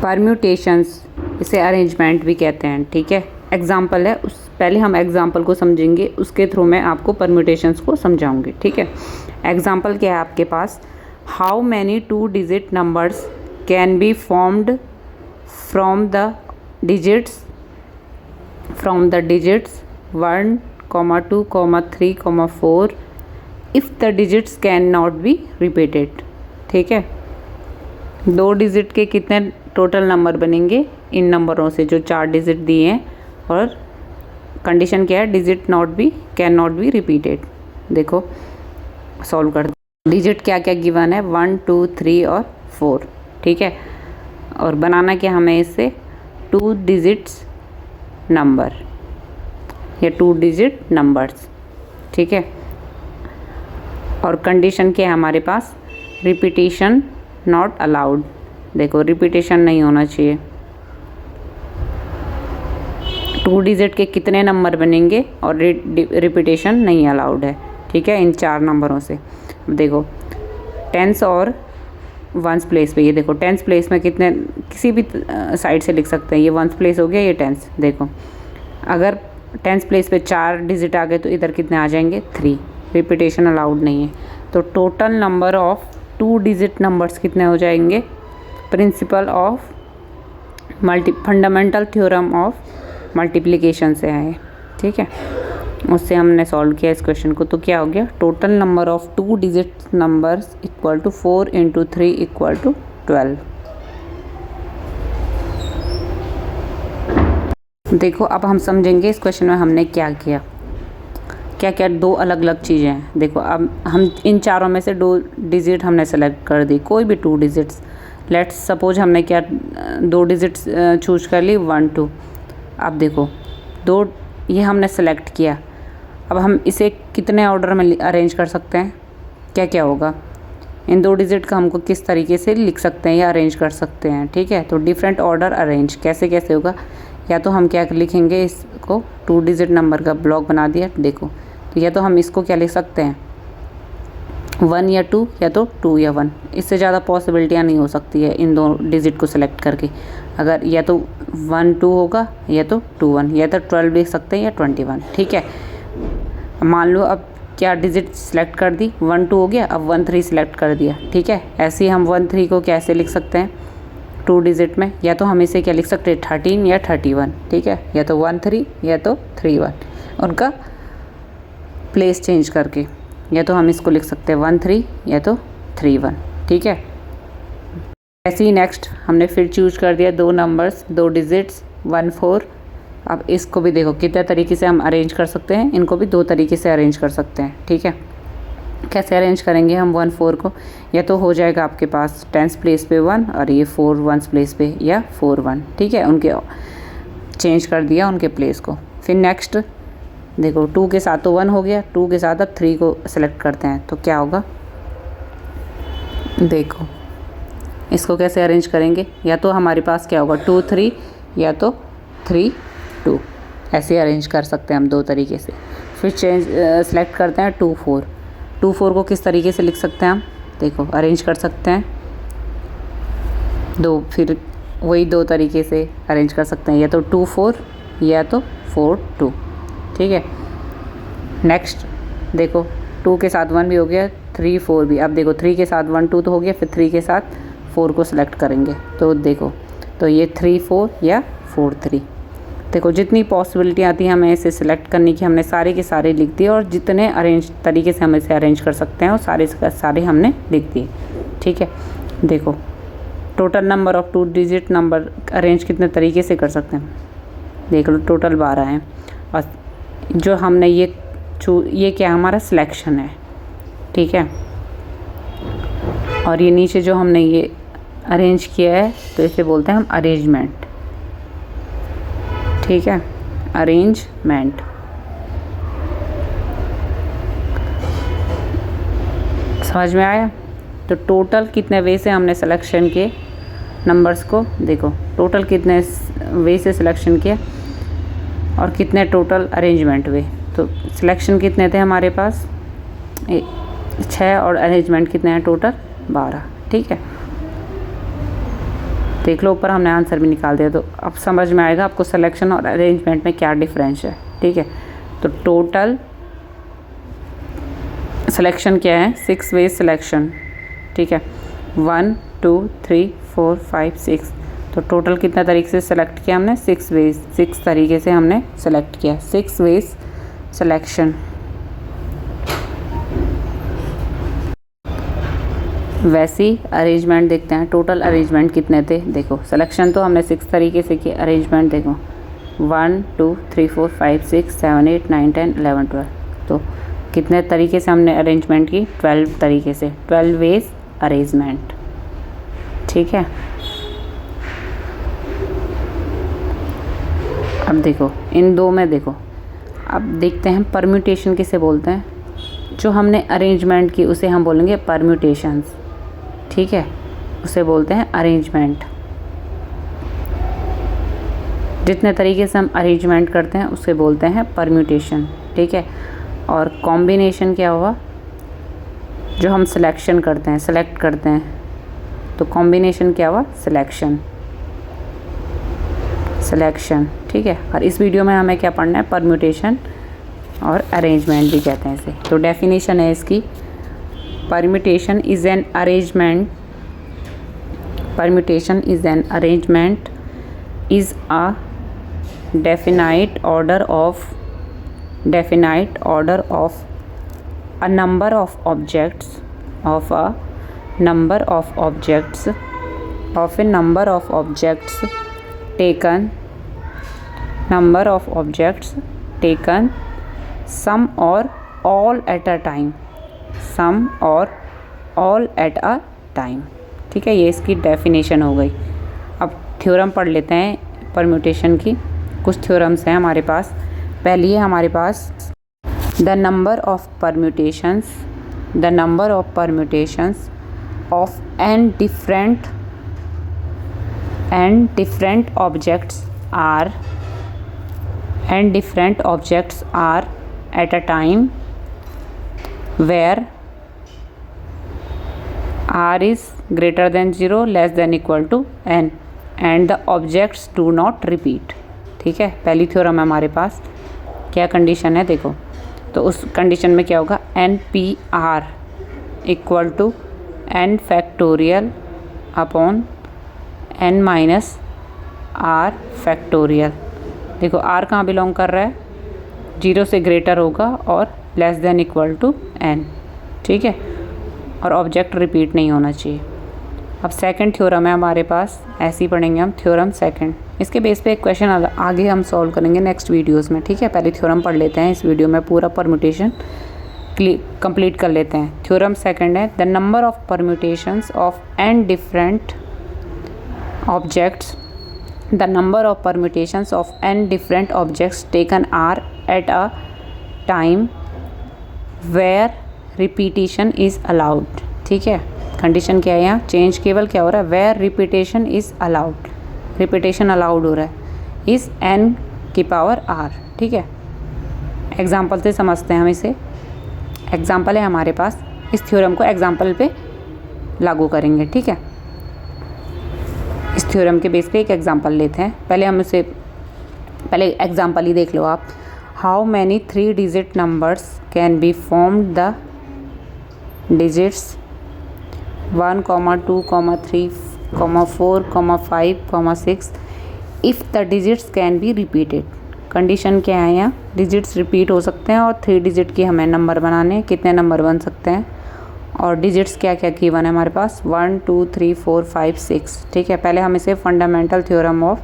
Permutations, इसे arrangement भी कहते हैं, ठीक है। एग्जाम्पल है, उस पहले हम एग्जाम्पल को समझेंगे, उसके थ्रू मैं आपको परम्यूटेशंस को समझाऊंगी, ठीक है। एग्जाम्पल क्या है आपके पास, how many 2 digit numbers can be formed from the digits 1, 2, 3, 4 if the digits can not be repeated, ठीक है। 2 डिजिट के कितने टोटल नंबर बनेंगे इन नंबरों से, जो 4 डिजिट दिए हैं, और कंडीशन क्या है, digit can not be repeated. देखो सॉल्व कर, डिजिट क्या क्या गिवन है, 1, 2, 3 और 4, ठीक है। और बनाना क्या हमें इससे, 2 डिजिट्स नंबर या 2 डिजिट नंबर्स, ठीक है। और कंडीशन क्या है हमारे पास, रिपीटेशन नॉट अलाउड। देखो रिपीटेशन नहीं होना चाहिए। 2 डिजिट के कितने नंबर बनेंगे और रिपीटेशन नहीं अलाउड है, ठीक है, इन 4 नंबरों से। देखो टेंस और वंस प्लेस पे, ये देखो टेंस प्लेस में कितने, किसी भी साइड से लिख सकते हैं, ये वंस प्लेस हो गया, ये टेंस। देखो अगर टेंस प्लेस पे 4 डिजिट आ गए तो इधर कितने आ जाएंगे, 3, रिपीटेशन अलाउड नहीं है। तो total number of 2 digit numbers कितने हो जाएंगे, principle of fundamental theorem of multiplication से आए, ठीक है, उससे हमने सॉल्व किया इस क्वेश्चन को। तो क्या हो गया, total number of 2 digit numbers equal to 4 × 3 equal to 12। देखो अब हम समझेंगे इस क्वेश्चन में हमने क्या किया, क्या क्या 2 अलग अलग चीज़ें हैं। देखो अब हम इन चारों में से 2 डिजिट हमने सेलेक्ट कर दी, कोई भी 2 डिजिट्स, लेट्स सपोज हमने क्या 2 डिजिट्स चूज कर ली, 1, 2। अब देखो 2 ये हमने सेलेक्ट किया, अब हम इसे कितने ऑर्डर में अरेंज कर सकते हैं, क्या क्या होगा, इन 2 डिजिट का हमको किस तरीके से लिख सकते हैं या अरेंज कर सकते हैं, ठीक है। तो डिफरेंट ऑर्डर अरेंज कैसे कैसे होगा, या तो हम क्या लिखेंगे, इसको 2 डिजिट नंबर का ब्लॉक बना दिया, देखो तो या तो हम इसको क्या लिख सकते हैं, 1 या 2, या तो 2 या 1, इससे ज़्यादा पॉसिबिलिटियाँ नहीं हो सकती है इन 2 डिजिट को सिलेक्ट करके। अगर या तो 1, 2 होगा, या तो 2, 1, या तो 12 लिख सकते हैं या 21, ठीक है। मान लो अब क्या डिजिट सेलेक्ट कर दी, 1, 2 हो गया, अब 1, 3 सेलेक्ट कर दिया, ठीक है। ऐसे ही हम 1, 3 को कैसे लिख सकते हैं 2 डिजिट में, या तो हम इसे क्या लिख सकते हैं 13 या 31, ठीक है, या तो 1, 3 या तो 3, 1, उनका प्लेस चेंज करके, या तो हम इसको लिख सकते हैं 1, 3 या तो 3, 1, ठीक है। ऐसे ही नेक्स्ट हमने फिर चूज कर दिया 2 नंबर्स, 2 डिजिट्स 1, 4। अब इसको भी देखो कितने तरीके से हम अरेंज कर सकते हैं, इनको भी 2 तरीके से अरेंज कर सकते हैं, ठीक है। कैसे अरेंज करेंगे हम 1, 4 को, या तो हो जाएगा आपके पास 10th प्लेस पे 1 और ये 4 1st प्लेस पे, या 4, 1, ठीक है, उनके चेंज कर दिया उनके प्लेस को। फिर नेक्स्ट देखो 2 के साथ तो 1 हो गया, 2 के साथ अब 3 को सेलेक्ट करते हैं, तो क्या होगा, देखो इसको कैसे अरेंज करेंगे, या तो हमारे पास क्या होगा 2, 3, या तो 3, 2, ऐसे अरेंज कर सकते हैं हम 2 तरीके से। फिर सेलेक्ट करते हैं 2, 4। 2, 4 को किस तरीके से लिख सकते हैं हम, देखो अरेंज कर सकते हैं 2, फिर वही 2 तरीके से अरेंज कर सकते हैं, या तो 2, 4 या तो 4, 2, ठीक है। नेक्स्ट देखो 2 के साथ 1 भी हो गया, 3, 4 भी। अब देखो 3 के साथ 1, 2 तो हो गया, फिर 3 के साथ 4 को सिलेक्ट करेंगे, तो देखो तो ये 3, 4 या 4, 3। देखो जितनी पॉसिबिलिटी आती है हमें इसे सिलेक्ट करने की, हमने सारे के सारे लिख दिए, और जितने अरेंज तरीके से हम इसे अरेंज कर सकते हैं वो सारे के सारे हमने लिख दिए, ठीक है। देखो total number of 2 digit number arrange कितने तरीके से कर सकते हैं, देख लो टोटल 12 हैं, और जो हमने ये क्या हमारा सिलेक्शन है, ठीक है। और ये नीचे जो हमने ये अरेंज किया है तो इसे बोलते हैं हम अरेंजमेंट, ठीक है, अरेंजमेंट। समझ में आया। तो टोटल कितने वे से हमने सिलेक्शन किए नंबर्स को, देखो टोटल कितने वे से सिलेक्शन किया और कितने टोटल अरेंजमेंट हुए। तो सिलेक्शन कितने थे हमारे पास 6 और अरेंजमेंट कितने हैं टोटल 12, ठीक है। देख लो ऊपर हमने आंसर भी निकाल दिया। तो अब समझ में आएगा आपको सिलेक्शन और अरेंजमेंट में क्या डिफरेंस है। ठीक है, तो टोटल सिलेक्शन क्या है, 6 वेज सिलेक्शन। ठीक है, 1 2 3 4 5 6। तो टोटल कितना तरीके से सिलेक्ट किया हमने, 6 वेज, 6 तरीके से हमने सेलेक्ट किया, 6 वेज सिलेक्शन। वैसी अरेंजमेंट देखते हैं, टोटल अरेंजमेंट कितने थे। देखो सिलेक्शन तो हमने 6 तरीके से किया, अरेंजमेंट देखो 1 2 3 4 5 6 7 8 9 10 11 12। तो कितने तरीके से हमने अरेंजमेंट की, 12 तरीके से, 12 वेज अरेंजमेंट। ठीक है, अब देखो इन दो में देखो, अब देखते हैं परम्यूटेशन किसे बोलते हैं। जो हमने अरेंजमेंट की उसे हम बोलेंगे परम्यूटेशंस। ठीक है, उसे बोलते हैं अरेंजमेंट। जितने तरीके से हम अरेंजमेंट करते हैं उसे बोलते हैं परम्यूटेशन। ठीक है, और कॉम्बिनेशन क्या हुआ, जो हम सिलेक्शन करते हैं, सेलेक्ट करते हैं, तो कॉम्बिनेशन क्या हुआ, सिलेक्शन, सिलेक्शन। ठीक है, और इस वीडियो में हमें क्या पढ़ना है, परम्यूटेशन और अरेंजमेंट भी कहते हैं इसे। तो डेफिनेशन है इसकी, permutation is an arrangement, permutation is an arrangement is a definite order of a number of objects of a number of objects of a number of objects taken some or all at a time, some or all at a time। ठीक है, ये इसकी definition हो गई। अब theorem पढ़ लेते हैं परम्यूटेशन की। कुछ थ्योरम्स हैं हमारे पास। पहली है हमारे पास the number of permutations of n different objects r at a time where r is greater than 0 less than equal to n and the objects do not repeat। ठीक है, पहली थ्योरम है हमारे पास। क्या कंडीशन है देखो, तो उस कंडीशन में क्या होगा, n P r equal to n factorial upon n minus r factorial. देखो आर कहाँ बिलोंग कर रहा है, 0 से ग्रेटर होगा और less than equal to n. ठीक है, और ऑब्जेक्ट रिपीट नहीं होना चाहिए। अब सेकंड थ्योरम है हमारे पास, ऐसे ही पढ़ेंगे हम थ्योरम सेकंड। इसके बेस पे एक क्वेश्चन आगे हम सॉल्व करेंगे नेक्स्ट वीडियोस में। ठीक है, पहले थ्योरम पढ़ लेते हैं, इस वीडियो में पूरा परम्यूटेशन कंप्लीट कर लेते हैं। थ्योरम सेकंड है the number of permutations of n different objects, the number of permutations of n different objects taken r at a time where repetition is allowed. ठीक है, कंडीशन क्या है यहाँ, चेंज केवल क्या हो रहा है, where repetition is allowed, repetition allowed हो रहा है, इस n की पावर r। ठीक है, एग्जाम्पल से समझते हैं हम इसे। एग्जाम्पल है हमारे पास, इस थ्योरम को एग्जाम्पल पे लागू करेंगे। ठीक है, इस थ्योरम के बेस पे एक एग्जाम्पल लेते हैं। पहले एग्जाम्पल ही देख लो आप। How many 3 digit numbers can be formed, the digits 1, 2, 3, 4, 5, 6 if the digits can be repeated. Condition क्या है यहाँ, डिजिट्स रिपीट हो सकते हैं और 3 डिजिट की हमें नंबर बनाने, कितने नंबर बन सकते हैं, और डिजिट्स क्या क्या गिवन है हमारे पास, 1 2 3 4 5 6। ठीक है, पहले हम इसे fundamental theorem of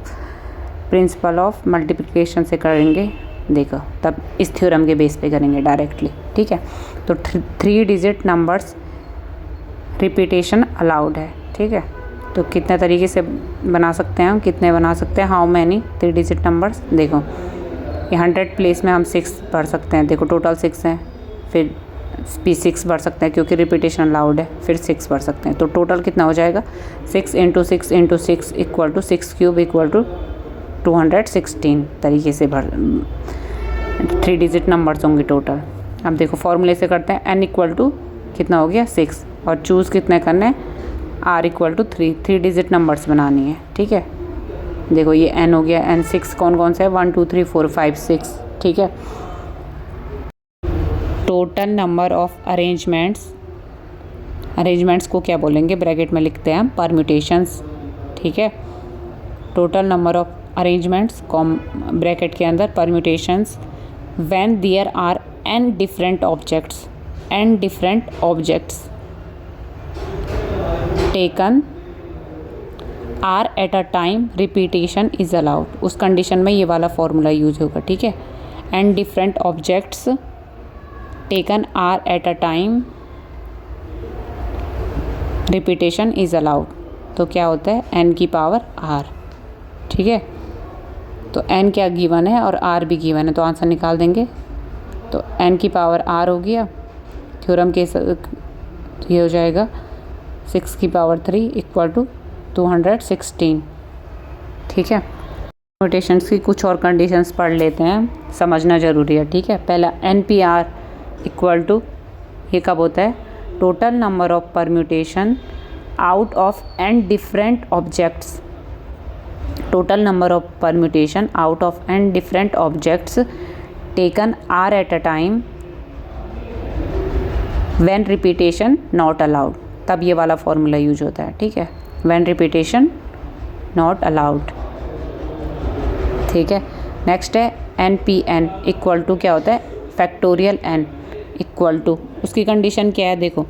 principle of multiplication से करेंगे। देखो तब इस थ्योरम के बेस पे करेंगे डायरेक्टली। ठीक है, तो 3 डिजिट नंबर्स रिपीटेशन अलाउड है। ठीक है, तो कितने तरीके से बना सकते हैं हम, कितने बना सकते हैं, हाउ मैनी 3 डिजिट नंबर्स। देखो ये 100 प्लेस में हम 6 भर सकते हैं। देखो टोटल 6 हैं, फिर भी 6 भर सकते हैं क्योंकि रिपीटेशन अलाउड है, फिर 6 भर सकते हैं। तो टोटल कितना हो जाएगा, 6 × 6 × 6 इक्वल टू 6³ इक्वल टू 216 तरीके से 3 डिजिट नंबर्स होंगे टोटल। अब देखो फॉर्मूले से करते हैं, n इक्वल टू कितना हो गया 6, और चूज़ कितने करने हैं r equal to 3, 3 digit numbers बनानी है, ठीक है। देखो ये n हो गया, n 6 कौन कौन सा है, 1 2 3 4 5 6, ठीक है। टोटल नंबर ऑफ अरेंजमेंट्स को क्या बोलेंगे, ब्रैकेट में लिखते हैं हम परम्यूटेशंस, ठीक है। Total number of arrangements bracket के अंदर permutations when there are n different objects taken r at a time repetition is allowed. उस कंडीशन में ये वाला फॉर्मूला यूज होगा, ठीक है। n different objects taken r at a time repetition is allowed. तो क्या होता है, n की पावर r, ठीक है। तो n क्या गिवन है और r भी गिवन है, तो आंसर निकाल देंगे। तो n की पावर r हो गया, थ्योरम के ये हो जाएगा 6 की पावर 3 इक्वल टू 216, ठीक है। परम्यूटेशंस की कुछ और कंडीशंस पढ़ लेते हैं, समझना ज़रूरी है, ठीक है। पहला NPR इक्वल टू, ये कब होता है, total number of permutation out of n different objects. Total number of permutation out of n different objects taken r at a time when repetition not allowed. तब ये वाला फॉर्मूला यूज होता है, ठीक है, व्हेन रिपीटेशन नॉट अलाउड, ठीक है। Next है NPN इक्वल टू, क्या होता है, फैक्टोरियल n इक्वल टू, उसकी कंडीशन क्या है, देखो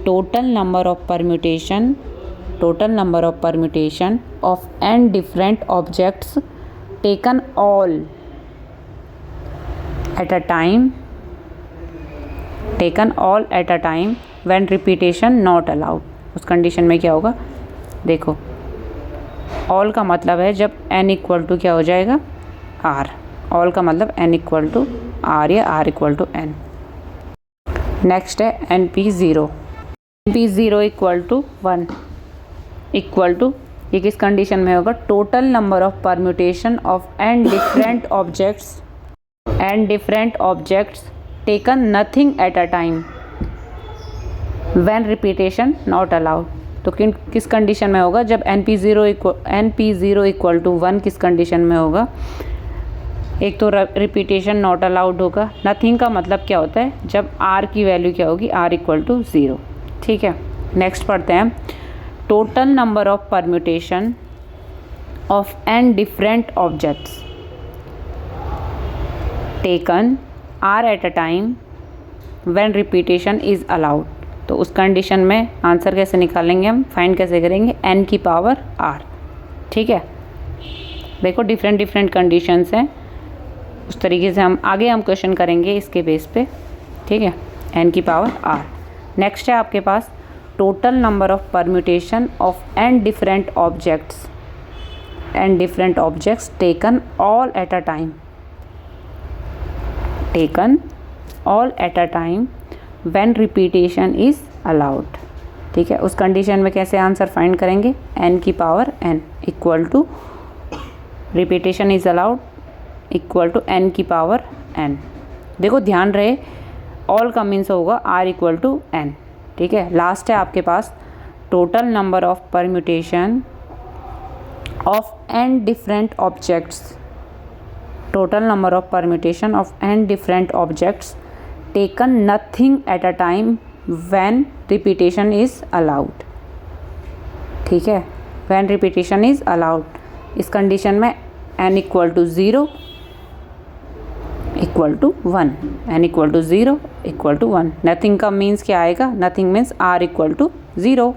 total number of permutation of n different objects taken all at a time when repetition not allowed. उस कंडीशन में क्या होगा, देखो ऑल का मतलब है जब n इक्वल टू क्या हो जाएगा, r। ऑल का मतलब n इक्वल टू r या r equal to n। Next है NP0 equal to 1 equal to, ये किस कंडीशन में होगा, total number of permutation of n different objects taken nothing at a time when repetition not allowed. तो किस condition में होगा, जब NP0 इक्वल टू 1 किस कंडीशन में होगा, एक तो रिपीटेशन नॉट अलाउड होगा। नथिंग का मतलब क्या होता है, जब r की वैल्यू क्या होगी, r इक्वल टू 0, ठीक है। नेक्स्ट पढ़ते हैं, total number of permutation of n different objects taken r eight a time when repetition is allowed. तो उस कंडीशन में आंसर कैसे निकालेंगे, हम फाइंड कैसे करेंगे, n की पावर r, ठीक है। देखो डिफरेंट कंडीशंस हैं, उस तरीके से हम क्वेश्चन करेंगे इसके बेस पे, ठीक है, n की पावर r। नेक्स्ट है आपके पास total number of permutation of n different objects taken all at a time when repetition is allowed, ठीक है। उस कंडीशन में कैसे आंसर फाइंड करेंगे, n की power n equal to repetition is allowed equal to n की power n। देखो ध्यान रहे, ऑल का मीन्स होगा r इक्वल टू n, ठीक है। लास्ट है आपके पास total number of permutation of n different objects taken nothing at a time when repetition is allowed, ठीक है, व्हेन रिपीटेशन इज़ अलाउड। इस कंडीशन में n equal to 0 equal to 1, n equal to 0 equal to 1। Nothing का means क्या आएगा, nothing means r equal to 0।